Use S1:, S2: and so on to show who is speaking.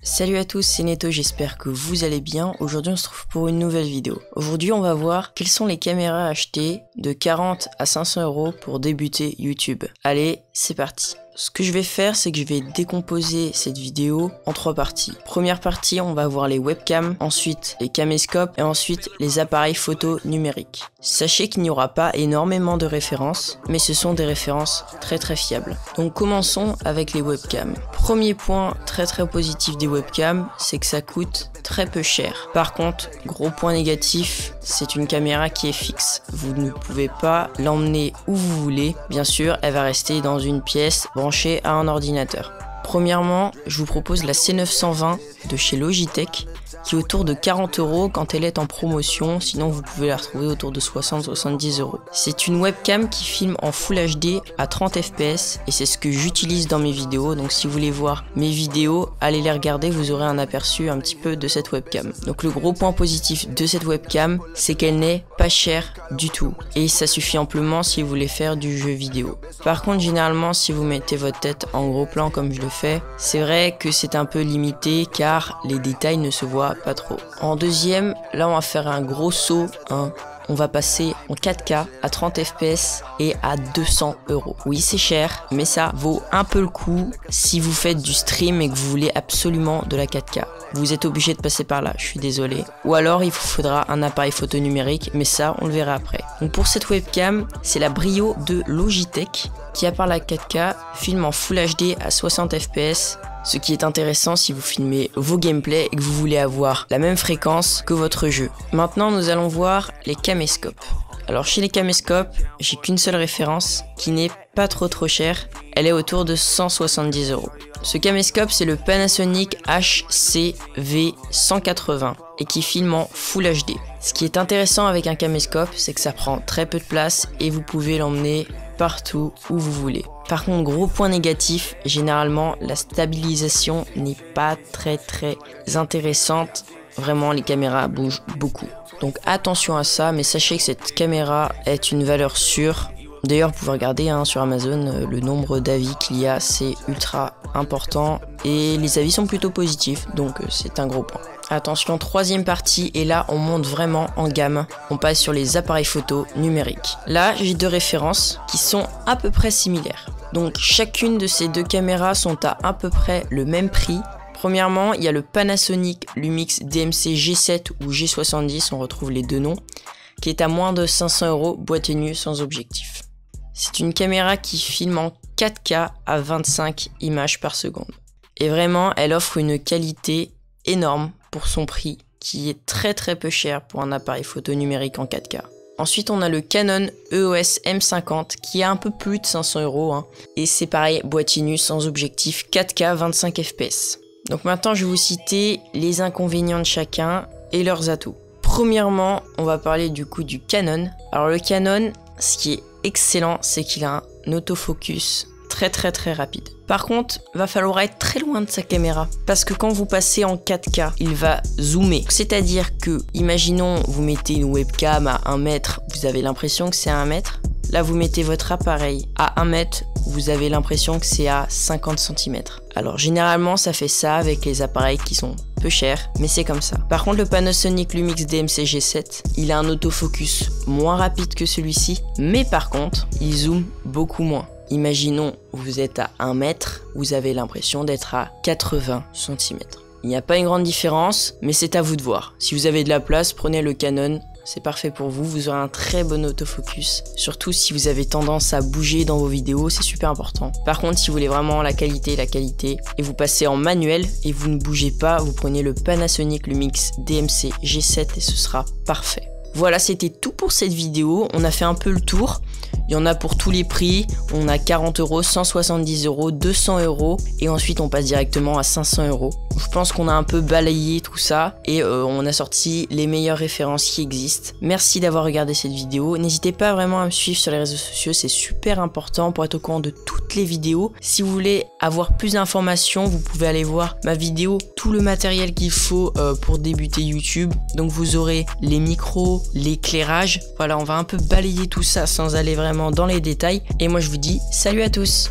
S1: Salut à tous, c'est Neto, j'espère que vous allez bien. Aujourd'hui on se retrouve pour une nouvelle vidéo. Aujourd'hui on va voir quelles sont les caméras achetées de 40 à 500 euros pour débuter YouTube. Allez, c'est parti. Ce que je vais faire, c'est que je vais décomposer cette vidéo en 3 parties. Première partie, on va voir les webcams, ensuite les caméscopes et ensuite les appareils photo numériques. Sachez qu'il n'y aura pas énormément de références, mais ce sont des références très fiables. Donc commençons avec les webcams. Premier point très positif des webcams, c'est que ça coûte très peu cher. Par contre, gros point négatif, c'est une caméra qui est fixe. Vous ne pouvez pas l'emmener où vous voulez. Bien sûr, elle va rester dans une pièce branchée à un ordinateur. Premièrement, je vous propose la C920 de chez Logitech, qui est autour de 40 euros quand elle est en promotion, sinon vous pouvez la retrouver autour de 60-70 euros. C'est une webcam qui filme en Full HD à 30 fps et c'est ce que j'utilise dans mes vidéos, donc si vous voulez voir mes vidéos, allez les regarder, vous aurez un aperçu un petit peu de cette webcam. Donc le gros point positif de cette webcam, c'est qu'elle n'est pas chère du tout et ça suffit amplement si vous voulez faire du jeu vidéo. Par contre, généralement, si vous mettez votre tête en gros plan comme je le fais, c'est vrai que c'est un peu limité car les détails ne se voient pas trop. En deuxième, là on va faire un gros saut, on va passer en 4K à 30 fps et à 200 euros. Oui, c'est cher, mais ça vaut un peu le coup si vous faites du stream et que vous voulez absolument de la 4K. Vous êtes obligé de passer par là, je suis désolé. Ou alors il vous faudra un appareil photo numérique, mais ça on le verra après. Donc pour cette webcam, c'est la Brio de Logitech qui, à part la 4K, filme en Full HD à 60 fps. Ce qui est intéressant si vous filmez vos gameplays et que vous voulez avoir la même fréquence que votre jeu. Maintenant, nous allons voir les caméscopes. Alors chez les caméscopes, j'ai qu'une seule référence qui n'est pas trop chère. Elle est autour de 170 euros. Ce caméscope, c'est le Panasonic HCV180 et qui filme en Full HD. Ce qui est intéressant avec un caméscope, c'est que ça prend très peu de place et vous pouvez l'emmener partout où vous voulez. Par contre, gros point négatif, généralement la stabilisation n'est pas très intéressante. Vraiment, les caméras bougent beaucoup. Donc attention à ça, mais sachez que cette caméra est une valeur sûre. D'ailleurs, vous pouvez regarder sur Amazon le nombre d'avis qu'il y a, c'est ultra important et les avis sont plutôt positifs, donc c'est un gros point. Attention, troisième partie, et là on monte vraiment en gamme, on passe sur les appareils photo numériques. Là, j'ai 2 références qui sont à peu près similaires. Donc chacune de ces 2 caméras sont à peu près le même prix. Premièrement, il y a le Panasonic Lumix DMC G7 ou G70, on retrouve les 2 noms, qui est à moins de 500 euros, boîte et nue sans objectif. C'est une caméra qui filme en 4K à 25 images par seconde. Et vraiment, elle offre une qualité énorme pour son prix, qui est très peu cher pour un appareil photo numérique en 4K. Ensuite, on a le Canon EOS M50 qui est un peu plus de 500 euros. Et c'est pareil, boîtier nu sans objectif, 4K 25 fps. Donc maintenant, je vais vous citer les inconvénients de chacun et leurs atouts. Premièrement, on va parler du coup du Canon. Alors le Canon, ce qui est excellent, c'est qu'il a un autofocus très rapide. Par contre, va falloir être très loin de sa caméra parce que quand vous passez en 4K, il va zoomer. C'est-à-dire que, imaginons, vous mettez une webcam à 1 mètre, vous avez l'impression que c'est à 1 mètre. Là, vous mettez votre appareil à 1 mètre, vous avez l'impression que c'est à 50 cm. Alors, généralement, ça fait ça avec les appareils qui sont peu chers, mais c'est comme ça. Par contre, le Panasonic Lumix DMC G7, il a un autofocus moins rapide que celui-ci, mais par contre, il zoome beaucoup moins. Imaginons, vous êtes à 1 mètre, vous avez l'impression d'être à 80 cm. Il n'y a pas une grande différence, mais c'est à vous de voir. Si vous avez de la place, prenez le Canon, c'est parfait pour vous, vous aurez un très bon autofocus. Surtout si vous avez tendance à bouger dans vos vidéos, c'est super important. Par contre, si vous voulez vraiment la qualité, et vous passez en manuel et vous ne bougez pas, vous prenez le Panasonic Lumix DMC G7 et ce sera parfait. Voilà, c'était tout pour cette vidéo, on a fait un peu le tour. Il y en a pour tous les prix, on a 40 euros, 170 euros, 200 euros et ensuite on passe directement à 500 euros. Je pense qu'on a un peu balayé tout ça et on a sorti les meilleures références qui existent. Merci d'avoir regardé cette vidéo, n'hésitez pas vraiment à me suivre sur les réseaux sociaux, c'est super important pour être au courant de toutes les vidéos. Si vous voulez avoir plus d'informations, vous pouvez aller voir ma vidéo, tout le matériel qu'il faut pour débuter YouTube. Donc vous aurez les micros, l'éclairage, voilà, on va un peu balayer tout ça sans aller vraiment dans les détails et moi je vous dis salut à tous.